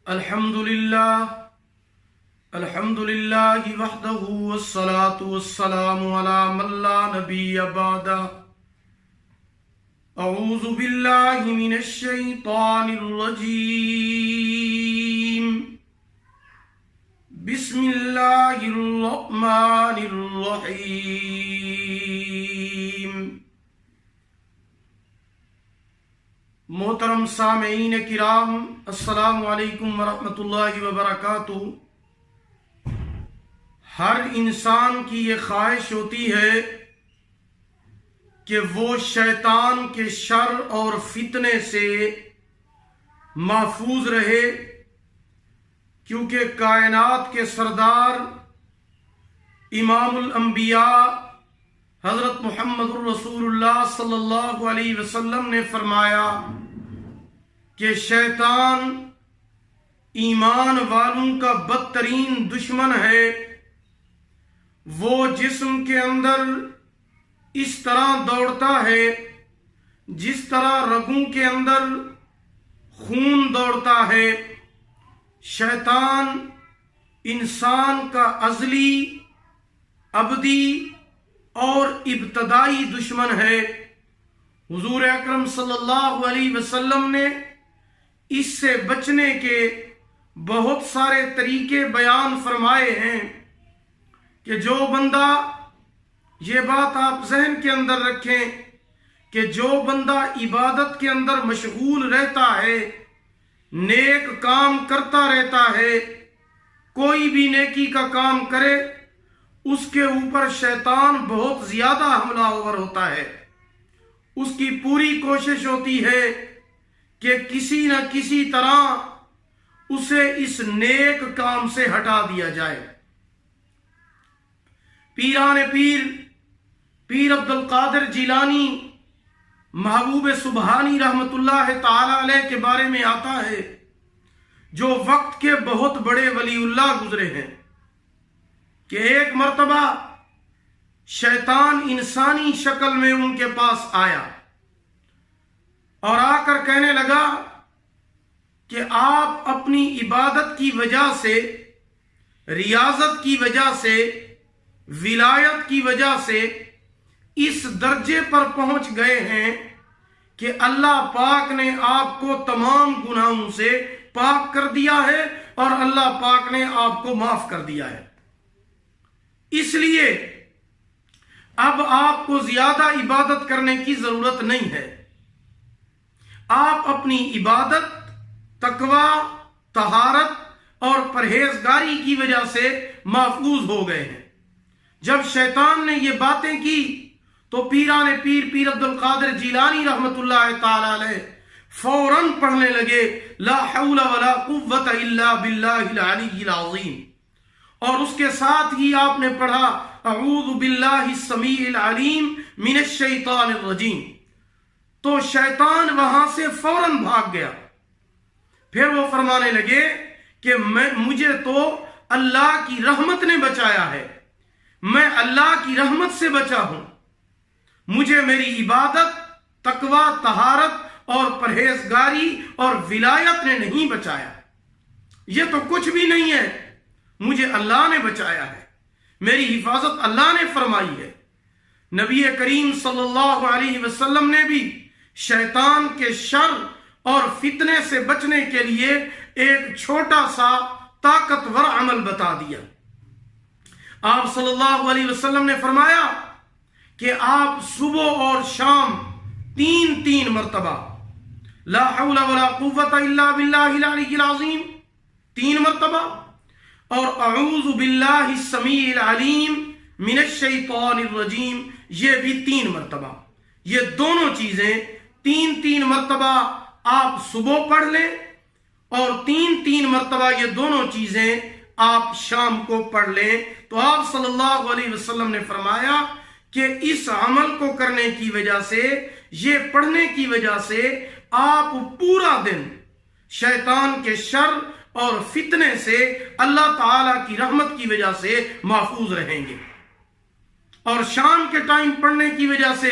الحمدللہ وحدہ والصلاة والسلام علی من لا نبی بعدہ۔ اعوذ باللہ من الشیطان الرجیم، بسم اللہ الرحمن الرحیم۔ محترم سامعین کرام، السلام علیکم ورحمۃ اللہ وبرکاتہ۔ ہر انسان کی یہ خواہش ہوتی ہے کہ وہ شیطان کے شر اور فتنے سے محفوظ رہے، کیونکہ کائنات کے سردار امام الانبیاء حضرت محمد الرسول اللہ صلی اللہ علیہ وسلم نے فرمایا کہ شیطان ایمان والوں کا بدترین دشمن ہے۔ وہ جسم کے اندر اس طرح دوڑتا ہے جس طرح رگوں کے اندر خون دوڑتا ہے۔ شیطان انسان کا ازلی، ابدی اور ابتدائی دشمن ہے۔ حضور اکرم صلی اللہ علیہ وسلم نے اس سے بچنے کے بہت سارے طریقے بیان فرمائے ہیں کہ جو بندہ، یہ بات آپ ذہن کے اندر رکھیں کہ جو بندہ عبادت کے اندر مشغول رہتا ہے، نیک کام کرتا رہتا ہے، کوئی بھی نیکی کا کام کرے، اس کے اوپر شیطان بہت زیادہ حملہ آور ہوتا ہے۔ اس کی پوری کوشش ہوتی ہے کہ کسی نہ کسی طرح اسے اس نیک کام سے ہٹا دیا جائے۔ پیران پیر عبدالقادر جیلانی محبوب سبحانی رحمت اللہ تعالی علیہ کے بارے میں آتا ہے، جو وقت کے بہت بڑے ولی اللہ گزرے ہیں، کہ ایک مرتبہ شیطان انسانی شکل میں ان کے پاس آیا اور آ کر کہنے لگا کہ آپ اپنی عبادت کی وجہ سے، ریاضت کی وجہ سے، ولایت کی وجہ سے اس درجے پر پہنچ گئے ہیں کہ اللہ پاک نے آپ کو تمام گناہوں سے پاک کر دیا ہے اور اللہ پاک نے آپ کو معاف کر دیا ہے۔ اس لیے اب آپ کو زیادہ عبادت کرنے کی ضرورت نہیں ہے۔ آپ اپنی عبادت، تقوی، طہارت اور پرہیزگاری کی وجہ سے محفوظ ہو گئے ہیں۔ جب شیطان نے یہ باتیں کی تو پیران پیر عبدالقادر جیلانی رحمت اللہ تعالی علیہ فوراً پڑھنے لگے لا حول ولا قوت الا باللہ العلی العظیم، اور اس کے ساتھ ہی آپ نے پڑھا اعوذ باللہ السمیع العلیم من الشیطان الرجیم۔ تو شیطان وہاں سے فوراً بھاگ گیا۔ پھر وہ فرمانے لگے کہ مجھے تو اللہ کی رحمت نے بچایا ہے، میں اللہ کی رحمت سے بچا ہوں، مجھے میری عبادت، تقوی، طہارت اور پرہیزگاری اور ولایت نے نہیں بچایا، یہ تو کچھ بھی نہیں ہے، مجھے اللہ نے بچایا ہے، میری حفاظت اللہ نے فرمائی ہے۔ نبی کریم صلی اللہ علیہ وسلم نے بھی شیطان کے شر اور فتنے سے بچنے کے لیے ایک چھوٹا سا طاقتور عمل بتا دیا۔ آپ صلی اللہ علیہ وسلم نے فرمایا کہ آپ صبح اور شام تین مرتبہ لا حول ولا قوت الا باللہ العلی العظیم 3 مرتبہ اور اعوذ باللہ السمیع العلیم من الشیطان الرجیم یہ بھی 3 مرتبہ، یہ دونوں چیزیں 3 مرتبہ آپ صبح پڑھ لیں اور 3 مرتبہ یہ دونوں چیزیں آپ شام کو پڑھ لیں۔ تو آپ صلی اللہ علیہ وسلم نے فرمایا کہ اس عمل کو کرنے کی وجہ سے، یہ پڑھنے کی وجہ سے آپ پورا دن شیطان کے شر اور فتنے سے اللہ تعالی کی رحمت کی وجہ سے محفوظ رہیں گے، اور شام کے ٹائم پڑھنے کی وجہ سے